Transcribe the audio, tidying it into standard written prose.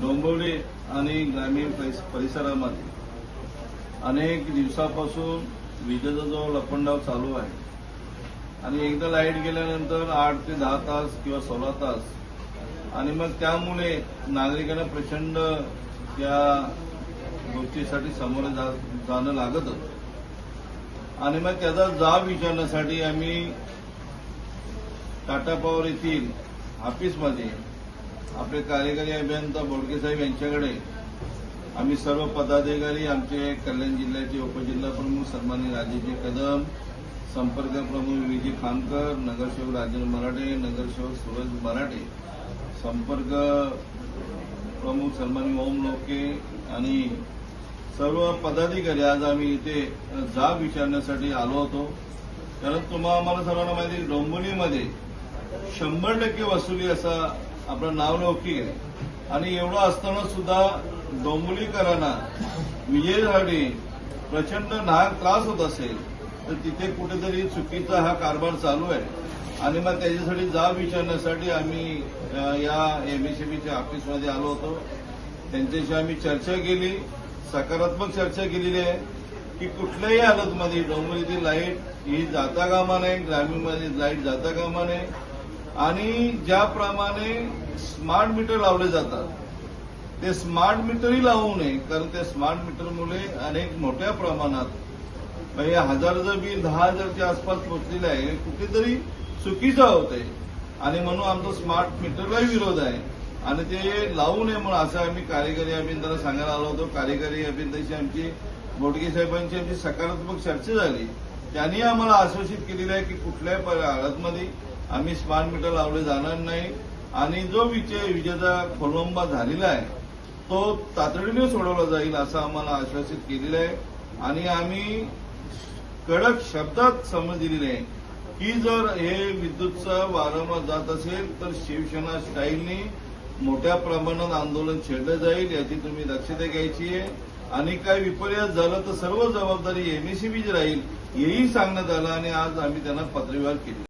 डोंबिवली आणि ग्रामीण परिसरामध्ये अनेक दिवसापासून विजेचा जो लपंडाव चालू आहे आणि एकदा लाईट गेल्यानंतर 8 ते 10 तास किंवा 16 तास आणि मग त्यामुळे नागरिकांना प्रचंड त्या गोष्टीसाठी सामोरे जाणं लागतं आणि मग त्याचा जाब विचारण्यासाठी आम्ही टाटा पॉवर येथील ऑफिसमध्ये आपले कार्यकारी अभियंता बोडके साहेब यांच्याकडे आम्ही सर्व पदाधिकारी, आमचे कल्याण जिल्ह्याचे उपजिल्हा प्रमुख सन्माननीय राजेश कदम, संपर्क प्रमुख विजय खानकर, नगरसेवक राजेंद्र मराठे, नगरसेवक सूरज मराठे, संपर्क प्रमुख सन्माननीय ओम लोके आणि सर्व पदाधिकारी आज आम्ही इथे जाब विचारण्यासाठी आलो होतो. कारण आम्हाला सर्वांना माहिती आहे डोंबिवलीमध्ये 100% वसुली असा आपलं नावलौकिक आहे आणि एवढं असताना सुद्धा डोंबिवलीकरांना विजेसाठी प्रचंड नाहक त्रास होत असेल तर तिथे कुठेतरी चुकीचा हा कारभार चालू आहे आणि मग त्याच्यासाठी जाब विचारण्यासाठी आम्ही या एमएससीबीच्या ऑफिसमध्ये आलो होतो. त्यांच्याशी आम्ही चर्चा केली, सकारात्मक चर्चा केलेली आहे की कुठल्याही हालतमध्ये डोंबिवलीतील लाईट ही जाता कामा नये, ग्रामीणमध्ये लाईट जाता कामा नये आणि ज्याप्रमाणे स्मार्ट मीटर लावले जातात ते स्मार्ट मीटरही लावू नये. कारण त्या स्मार्ट मीटरमुळे अनेक मोठ्या प्रमाणात म्हणजे 1000चं बिल 10,000च्या आसपास पोहोचलेलं आहे, कुठेतरी चुकीचं होतंय आणि म्हणून आमचा स्मार्ट मीटरलाही विरोध आहे आणि ते लावू नये म्हणून असं आम्ही कार्यकारी अभियंत्याला सांगायला आलो होतो. कार्यकारी अभियंत्याची आमची बोडके साहेबांची आमची सकारात्मक चर्चा झाली. त्यांनी आम्हाला आश्वासित केलेलं आहे की कुठल्याही हालतमध्ये आम्ही स्मार्ट मीटर लावले जाणार नाही आणि जो विजेचा खोळंबा झालेला आहे तो तातडीने सोडवला जाईल असं आम्हाला आश्वासित केलेलं आहे आणि आम्ही कडक शब्दात समज दिलेली आहे की जर हे विद्युतचं वारंवार जात असेल तर शिवसेना स्टाईलनी मोठ्या प्रमाणात आंदोलन छेडलं जाईल, याची तुम्ही दक्षता घ्यायची आहे आणि काही विपर्यास झालं तर सर्व जबाबदारी एमएससीबीची राहील हेही सांगण्यात आलं आणि आज आम्ही त्यांना पत्रव्यवहार केली.